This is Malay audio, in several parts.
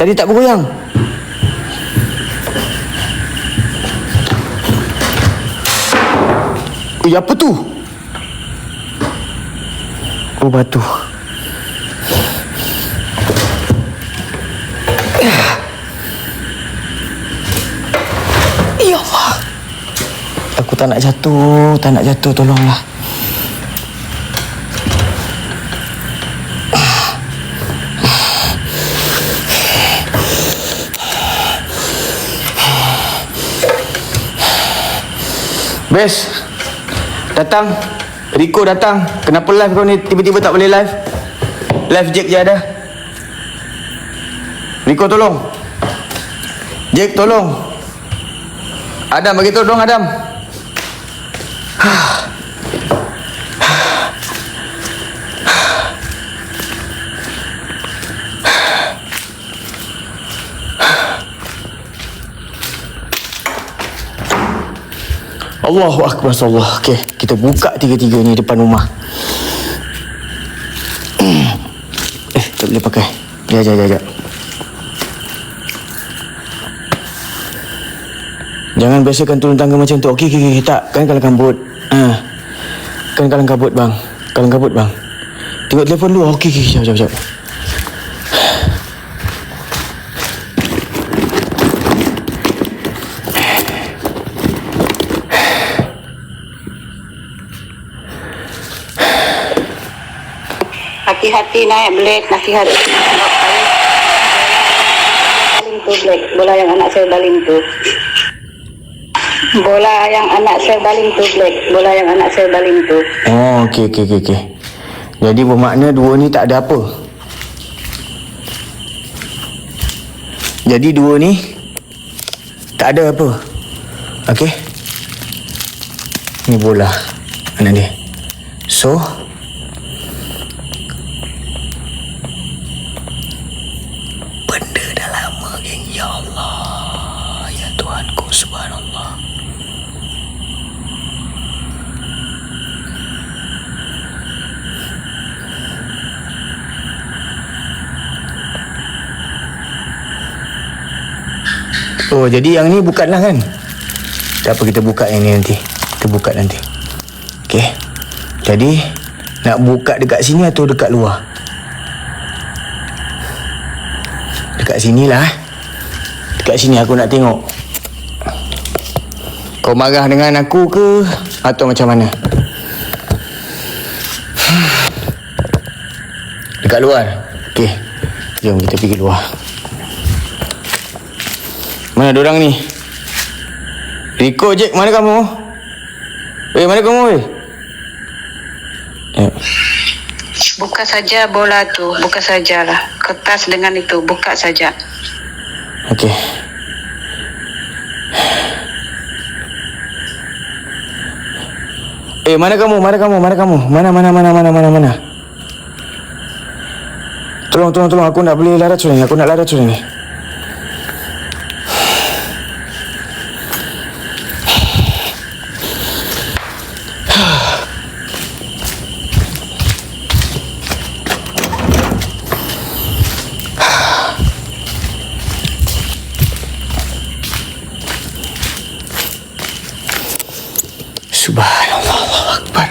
Tadi tak bergoyang. Ui, apa tu? Oh, batu. Ya Allah. Aku tak nak jatuh, tolonglah. Bes, datang. Rico datang. Kenapa live kau ni tiba-tiba tak boleh live? Live Jack je ada. Rico tolong. Jack tolong. Adam bagi tolong Adam. Allahu Akbar, Allah. Okey, kita buka tiga-tiga ni depan rumah. Tak boleh pakai. Jap. Jangan biasakan turun tangga macam tu. Okey. Tak, kan kalang kabut. Kan kalang kabut bang. Tengok telefon dulu. Okey. Jap. Hati-hati naik Blake, hati-hati. Baling tu Blake, bola yang anak saya baling tu. Oh, okey. Jadi bermakna dua ni tak ada apa. Jadi dua ni tak ada apa. Okey. Ni bola anak dia. So benda dah lama, geng. Ya Allah, ya Tuhanku, subhanallah. Oh, jadi yang ni bukanlah kan? Tak apa, kita buka yang ni nanti. Okey. Jadi nak buka dekat sini atau dekat luar? Dekat sinilah. Dekat sini aku nak tengok. Kau marah dengan aku ke atau macam mana? Dekat luar. Okey. Jom kita pergi luar. Mana dorang ni? Rico, Jack, mana kamu? Mana kamu? Buka saja bola tu, buka sajalah. Kertas dengan itu, buka saja. Okey. Mana kamu? Mana? Tolong, aku nak beli larat sudah ni. Subhanallah, Allahu Akbar.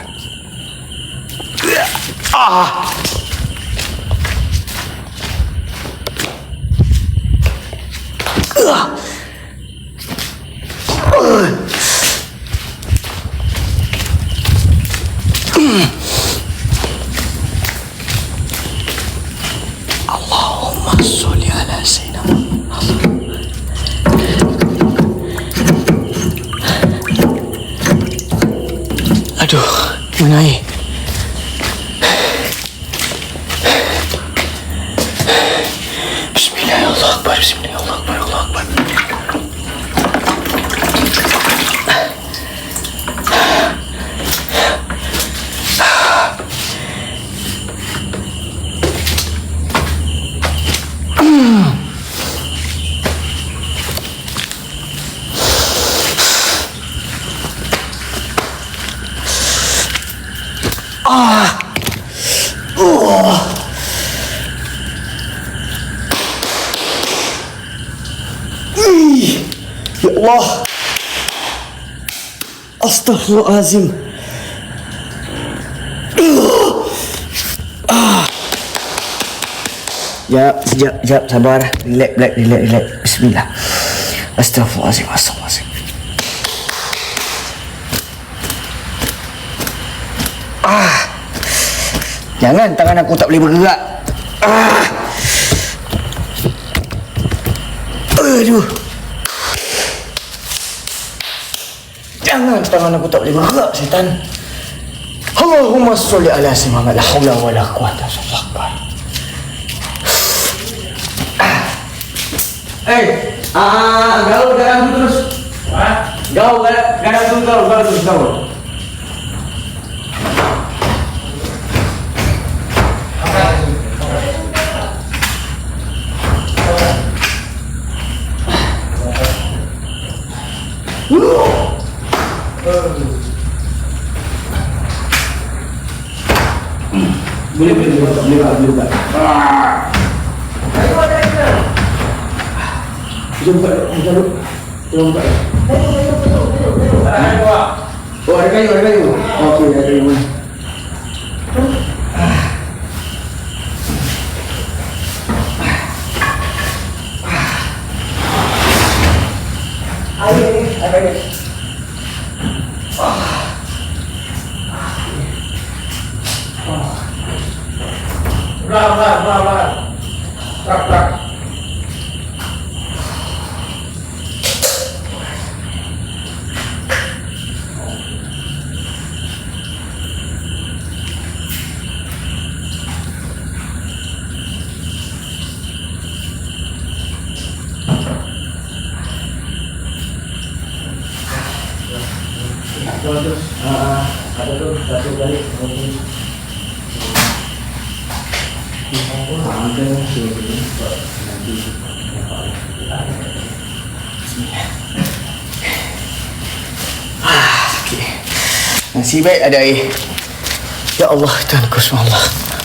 Allahumma sholli ala sayyidina Muhammad. Aduh, mana air? Bismillahirrahmanirrahim. Allahu Akbar. Allah. Astaghfirullahalazim. Sekejap, sabar. Relax. Bismillah. Astaghfirullahalazim. Jangan, tangan aku tak boleh bergerak. Aduh. Jangan, tangan aku tak boleh bergerak, setan. Allahumma sholli ala sayyidina Muhammad. La haula wala quwwata illa billah. Gaul garam terus. Gaul garam terus. Boleh buka. Jom buka. Oh, ada kayu. Okey, ada kayu. Ayo. Berat. Tak. Terus, ada tu satu kali. Nasib baik ada air. Ya Allah, Tuhanku subhanallah.